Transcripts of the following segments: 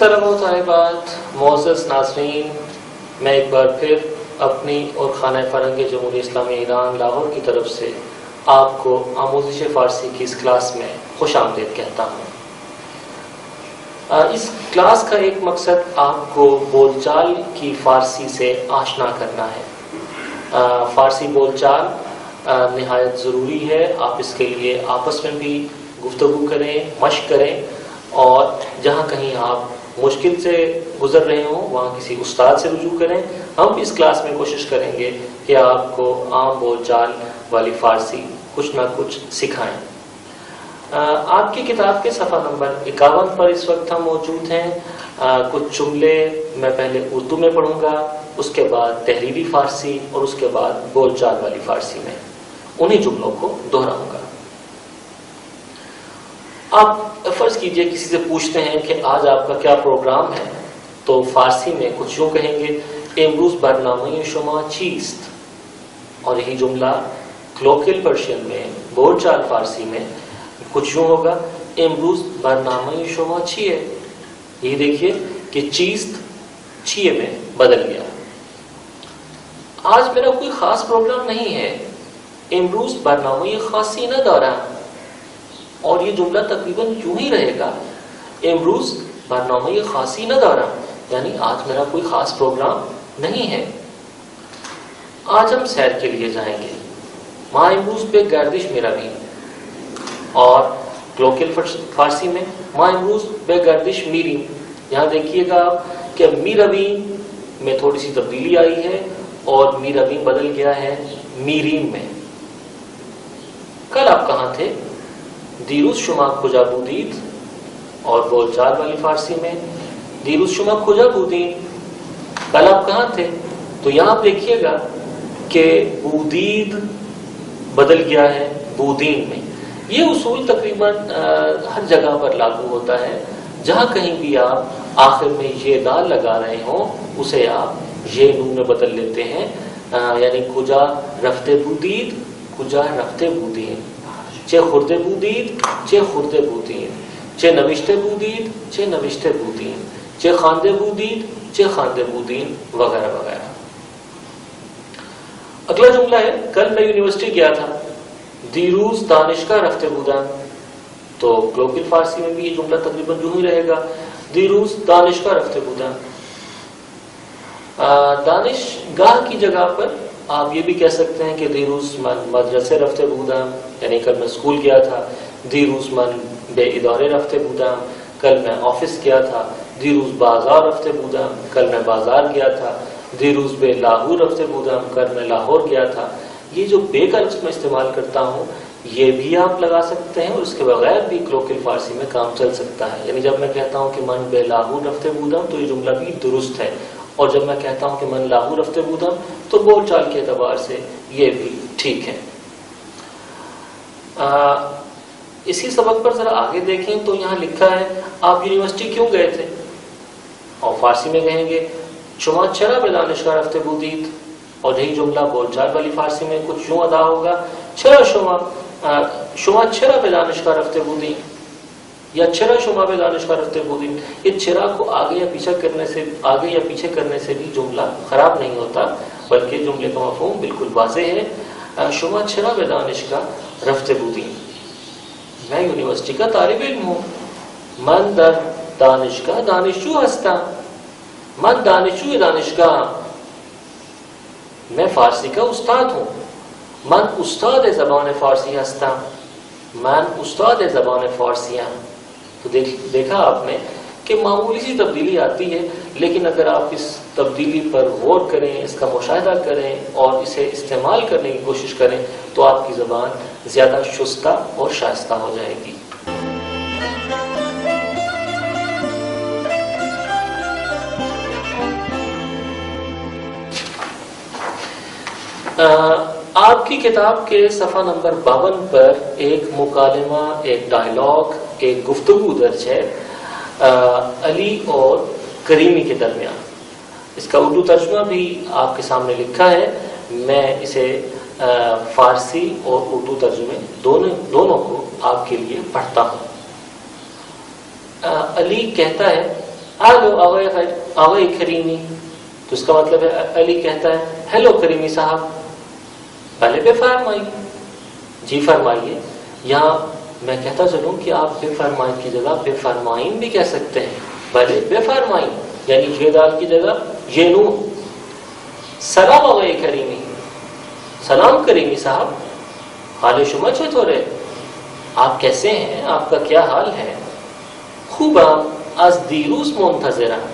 طلباء و طالبات، معزز ناظرین، میں ایک بار پھر اپنی اور خانہ فرہنگ جمہوریہ اسلامی ایران لاہور کی طرف سے آپ کو آموزش فارسی کی اس کلاس میں خوش آمدید کہتا ہوں۔ اس کلاس کا ایک مقصد آپ کو بول چال کی فارسی سے آشنا کرنا ہے۔ فارسی بول چال نہایت ضروری ہے، آپ اس کے لیے آپس میں بھی گفتگو کریں، مشق کریں، اور جہاں کہیں آپ مشکل سے گزر رہے ہوں وہاں کسی استاد سے رجوع کریں۔ ہم اس کلاس میں کوشش کریں گے کہ آپ کو عام بول چال والی فارسی کچھ نہ کچھ سکھائیں۔ آپ کی کتاب کے صفحہ نمبر 51 پر اس وقت ہم موجود ہیں۔ کچھ جملے میں پہلے اردو میں پڑھوں گا، اس کے بعد تحریری فارسی اور اس کے بعد بول چال والی فارسی میں انہی جملوں کو دہراؤں گا۔ آپ فرض کیجئے کسی سے پوچھتے ہیں کہ آج آپ کا کیا پروگرام ہے، تو فارسی میں کچھ یوں کہیں گے امروز برنامه شما چیست، اور یہی جملہ کلوکل پرشین میں بول چال فارسی میں کچھ یوں ہوگا امروز برنامه شما چیه۔ یہ دیکھیے کہ چیست چیے میں بدل گیا۔ آج میرا کوئی خاص پروگرام نہیں ہے، امروز برنامه خاصی ندارم، اور یہ جملہ تقریباً یوں ہی رہے گا امروز برنامه خاصی ندارم، یعنی آج میرا کوئی خاص پروگرام نہیں ہے۔ آج ہم سیر کے لیے جائیں گے، ما امروز به گردش میرویم، اور کلوکل فارسی میں ما امروز به گردش میریم۔ یہاں دیکھیے گا آپ کہ میرویم میں تھوڑی سی تبدیلی آئی ہے اور میرویم بدل گیا ہے میریم میں۔ کل آپ کہاں تھے؟ دیروز شما کجا بودید، اور بول چال والی فارسی میں دیروز شما کجا بودین، کل آپ کہاں تھے؟ تو یہاں آپ دیکھیے گا کہ بودید بدل گیا ہے بودین میں۔ یہ اصول تقریباً ہر جگہ پر لاگو ہوتا ہے، جہاں کہیں بھی آپ آخر میں یہ دال لگا رہے ہوں اسے آپ یہ نون میں بدل لیتے ہیں، یعنی کجا رفته بودید، کجا رفته بودین، چه خورده بودید، چه خورده بودین، چه نوشته بودید، چه نوشته بودین، چه خوانده بودید، چه خوانده بودین، وغیرہ وغیرہ۔ اگلا جملہ ہے کل میں یونیورسٹی گیا تھا، دیروز دانشگاه رفته بودم، تو کلوکل فارسی میں بھی یہ جملہ تقریباً یوں ہی رہے گا دیروز دانشگاه رفته بودم۔ دانشگاہ کی جگہ پر آپ یہ بھی کہہ سکتے ہیں کہ دیروز من مدرسه رفته بودم، یعنی کل میں اسکول گیا تھا۔ دیروز من به اداره رفته بودم، کل میں آفس گیا تھا۔ دیروز بازار رفته بودم، کل میں بازار گیا تھا۔ دیروز به لاہور رفته بودم، کل میں لاہور گیا تھا۔ یہ جو بے کا لفظ میں استعمال کرتا ہوں یہ بھی آپ لگا سکتے ہیں، اور اس کے بغیر بھی کلوکل فارسی میں کام چل سکتا ہے۔ یعنی جب میں کہتا ہوں کہ من به لاہور رفته بودم تو یہ جملہ بھی درست ہے، اور جب میں کہتا ہوں کہ من لاہور رفته بودم تو بول چال کے اعتبار سے یہ بھی ٹھیک ہے۔ اسی سبق پر ذرا آگے دیکھیں تو یہاں لکھا ہے آپ یونیورسٹی کیوں گئے تھے، اور فارسی میں کہیں گے شما چرا به دانشگاه رفته بودید، اور یہی جملہ بول چال والی فارسی میں کچھ یوں ادا ہوگا چرا شما چرا به دانشگاه رفته بودید، یا چرا شما به دانشگاه رفته بودید۔ یہ چرا کو آگے یا پیچھے کرنے سے بھی جملہ خراب نہیں ہوتا، بلکہ جملے کا مفہوم بالکل واضح ہے۔ شما چرا به دانشگاه رفته بودید، میں یونیورسٹی کا طالب علم ہوں، من در دانشگاه دانشجو هستم، من دانشجوی دانشگاه، میں فارسی کا استاد ہوں، من استاد زبان فارسی هستم، من استاد زبان فارسی ہوں۔ تو دیکھا آپ نے کہ معمولی سی تبدیلی آتی ہے، لیکن اگر آپ اس تبدیلی پر غور کریں، اس کا مشاہدہ کریں اور اسے استعمال کرنے کی کوشش کریں تو آپ کی زبان زیادہ شستہ اور شائستہ ہو جائے گی۔ آپ کی کتاب کے صفحہ نمبر 52 پر ایک مکالمہ، ایک ڈائلاگ، ایک گفتگو درج ہے علی اور کریمی کے درمیان۔ اس کا اردو ترجمہ بھی آپ کے سامنے لکھا ہے، میں اسے فارسی اور اردو ترجمے دونوں کو آپ کے لیے پڑھتا ہوں۔ علی کہتا ہے الو آغای کریمی، تو اس کا مطلب ہے علی کہتا ہے ہیلو کریمی صاحب، بھلے بفرمائیے، جی فرمائیے۔ یہاں میں کہتا چلوں کہ آپ بے فرمائیں کی جگہ بے فرمائن بھی کہہ سکتے ہیں، بھلے بے فرمائیں، یعنی یہ دال کی جگہ یہ نون۔ سلام آغای کریمی، سلام کریمی صاحب، حال شما چطوره؟ آپ کیسے ہیں؟ آپ کا کیا حال ہے؟ خوبم، از دیروز منتظرم۔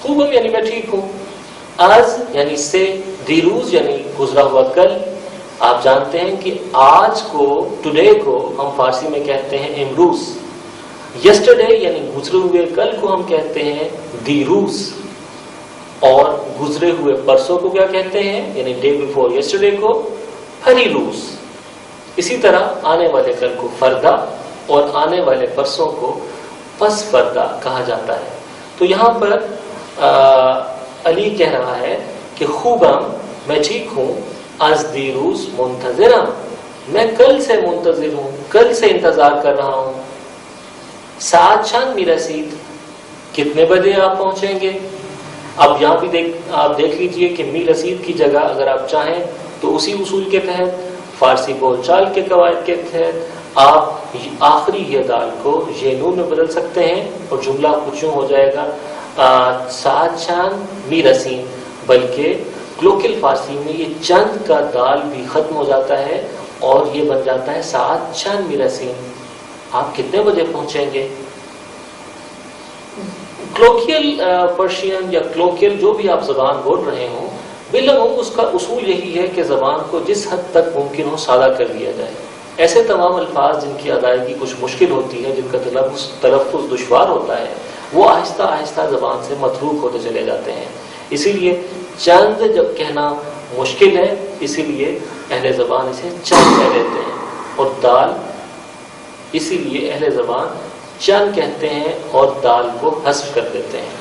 خوبم یعنی میں ٹھیک ہوں، از یعنی سے، دیروز یعنی گزرا ہوا کل۔ آپ جانتے ہیں کہ آج کو، ٹوڈے کو ہم فارسی میں کہتے ہیں امروز، یسٹرڈے یعنی گزرے ہوئے کل کو ہم کہتے ہیں دیروز، اور گزرے ہوئے پرسوں کو کیا کہتے ہیں، یعنی ڈے بیفور یسٹرڈے کو فریلوز۔ اسی طرح آنے والے کل کو فردا اور آنے والے پرسوں کو پس فردا کہا جاتا ہے۔ تو یہاں پر علی کہہ رہا ہے کہ خوبم میں ٹھیک ہوں، از دیروز منتظرم میں کل سے منتظر ہوں، کل سے انتظار کر رہا ہوں۔ ساعت چند می رسید، کتنے بجے آپ پہنچیں گے؟ اب یہاں بھی آپ دیکھ لیجئے کہ می رسید کی جگہ اگر آپ چاہیں تو اسی اصول کے تحت، فارسی بول چال کے قواعد کے تحت آپ آخری یہ دال کو یہ نون میں بدل سکتے ہیں اور جملہ کچھ یوں ہو جائے گا ساعت چند می رسیم، بلکہ کلوکل فارسی میں یہ چند کا دال بھی ختم ہو جاتا ہے اور یہ بن جاتا ہے ساعت چند می رسیم، آپ کتنے بجے پہنچیں گے؟ کلوکیل پرشین یا کلوکیل جو بھی آپ زبان بول رہے ہوں، بالعموم اس کا اصول یہی ہے کہ زبان کو جس حد تک ممکن ہو سادہ کر دیا جائے۔ ایسے تمام الفاظ جن کی ادائیگی کچھ مشکل ہوتی ہے، جن کا تلفظ دشوار ہوتا ہے، وہ آہستہ آہستہ زبان سے متروک ہوتے چلے جاتے ہیں۔ اسی لیے چند جب کہنا مشکل ہے، اسی لیے اہل زبان اسے چند کہہ دیتے ہیں، اور دال اسی لیے اہل زبان چند کہتے ہیں اور دال کو حذف کر دیتے ہیں۔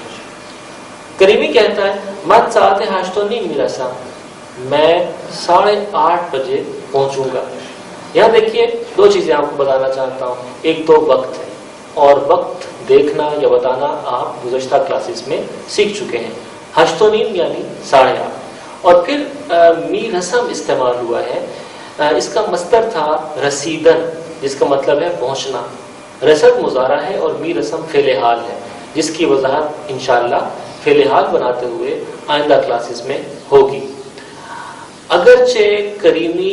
کریمی کہتا ہے من ساعت 8:30 میرسم، میں 8:30 بجے پہنچوں گا۔ یہاں دیکھیے دو چیزیں آپ کو بتانا چاہتا ہوں، ایک تو وقت ہے، اور وقت دیکھنا یا بتانا آپ گزشتہ کلاسز میں سیکھ چکے ہیں۔ 8:30 یعنی 8:30، اور پھر می رسم استعمال ہوا ہے، اس کا مصدر تھا رسیدن، جس کا مطلب ہے پہنچنا۔ رسد مضارع ہے اور می رسم فعل حال ہے، جس کی وضاحت انشاءاللہ فعل حال بناتے ہوئے آئندہ کلاسز میں ہوگی۔ اگرچہ کریمی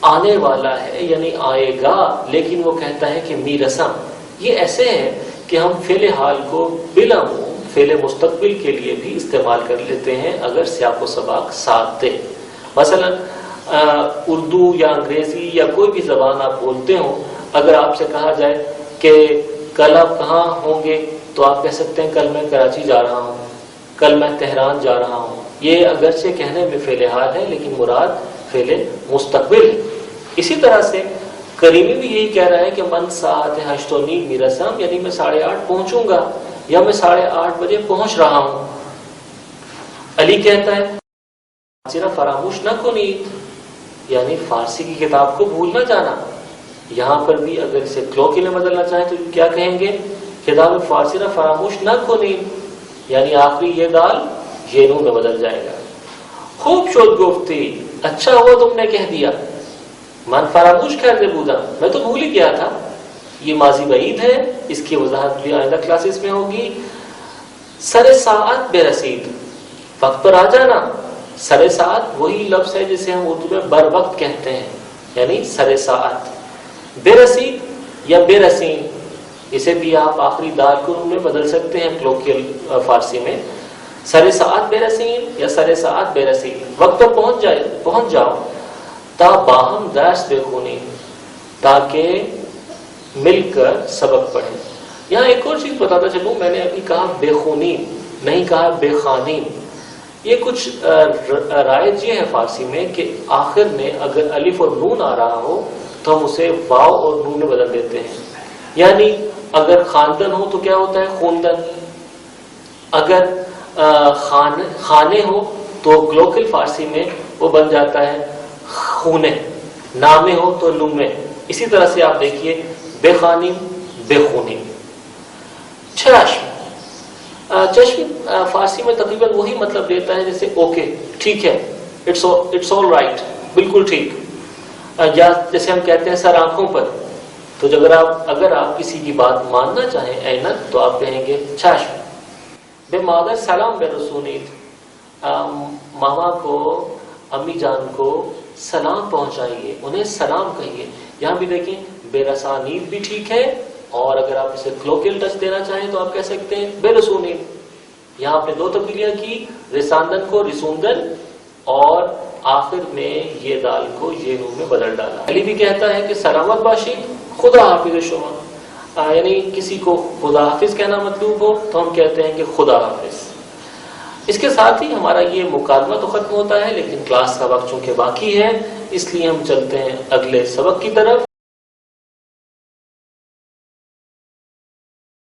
آنے والا ہے یعنی آئے گا، لیکن وہ کہتا ہے کہ می رسم، یہ ایسے ہے کہ ہم فعل حال کو بالعموم فعل مستقبل کے لیے بھی استعمال کر لیتے ہیں اگر سیاق و سباق ساتھ دے۔ مثلا اردو یا انگریزی یا کوئی بھی زبان آپ بولتے ہوں، اگر آپ سے کہا جائے کہ کل آپ کہاں ہوں گے، تو آپ کہہ سکتے ہیں کل میں کراچی جا رہا ہوں، کل میں تہران جا رہا ہوں۔ یہ اگرچہ کہنے میں فعل حال ہے، لیکن مراد فعل مستقبل ہے۔ اسی طرح سے کریمی بھی یہی کہہ رہا ہے کہ من ساعت 8:30 میرسم، یعنی میں 8:30 پہنچوں گا یا میں 8:30 بجے پہنچ رہا ہوں۔ علی کہتا ہے صرف فراموش نہ کنید، یعنی فارسی کی کتاب کو بھول نہ جانا۔ یہاں پر بھی اگر اسے کلوکل میں بدلنا چاہیں تو کیا کہیں گے؟ کتاب فارسی نہ فراموش نہ کنید، یعنی آخری یہ دال یہ نون میں بدل جائے گا۔ خوب شد گفتی، اچھا ہوا تم نے کہہ دیا۔ من فراموش کرده بودم، میں تو بھول ہی گیا تھا۔ یہ ماضی بعید ہے، اس کی وضاحت بھی آئندہ کلاسز میں ہوگی۔ سر ساعت بے رسید، وقت پر آ جانا۔ سر ساعت وہی لفظ ہے جسے ہم اردو میں بر وقت کہتے ہیں، یعنی سر ساعت۔ بے رسید یا بے رسین، اسے بھی آپ آخری دال کو میں بدل سکتے ہیں کلوکیل فارسی میں۔ سر ساعت بے رسین یا سر ساعت بے رسید، وقت پر پہنچ جاؤ۔ تا باہم درس بخونی، تاکہ مل کر سبق پڑھیں۔ یہاں ایک اور چیز بتاتا چلوں، میں نے ابھی کہا بے خونین، نہیں کہا بے خانین۔ یہ کچھ رائج یہ ہے فارسی میں کہ آخر میں اگر الف اور نون آ رہا ہو تو ہم اسے واو اور نون میں بدل دیتے ہیں۔ یعنی اگر خاندن ہو تو کیا ہوتا ہے؟ خوندن۔ اگر خانے ہو تو کلوکل فارسی میں وہ بن جاتا ہے خونے، نامے ہو تو نمے۔ اسی طرح سے آپ دیکھیے بے خانیم بے خونیم۔ چشم، چشم فارسی میں تقریباً وہی مطلب دیتا ہے جیسے اوکے ٹھیک ہے، اٹس آل رائٹ، بالکل ٹھیک. یا جیسے ہم کہتے ہیں سر آنکھوں پر، تو اگر آپ کسی کی بات ماننا چاہیں اینت تو آپ کہیں گے چشم. بے مادر سلام بے رسونید، ماما کو امی جان کو سلام پہنچائیے، انہیں سلام کہیے. یہاں بھی دیکھیں بے رسانید بھی ٹھیک ہے، اور اگر آپ اسے کلوکل ٹچ دینا چاہیں تو آپ کہہ سکتے ہیں بے رسونید. یہاں آپ نے دو تبدیلیاں کی، رساندن کو رسوندن، اور آخر میں یہ دال کو یہ نون میں بدل ڈالا. علی بھی کہتا ہے کہ سلامت باشید، خدا حافظ شما. یعنی کسی کو خدا حافظ کہنا مطلوب ہو تو ہم کہتے ہیں کہ خدا حافظ. اس کے ساتھ ہی ہمارا یہ مکالمہ تو ختم ہوتا ہے، لیکن کلاس کا وقت چونکہ باقی ہے اس لیے ہم چلتے ہیں اگلے سبق کی طرف.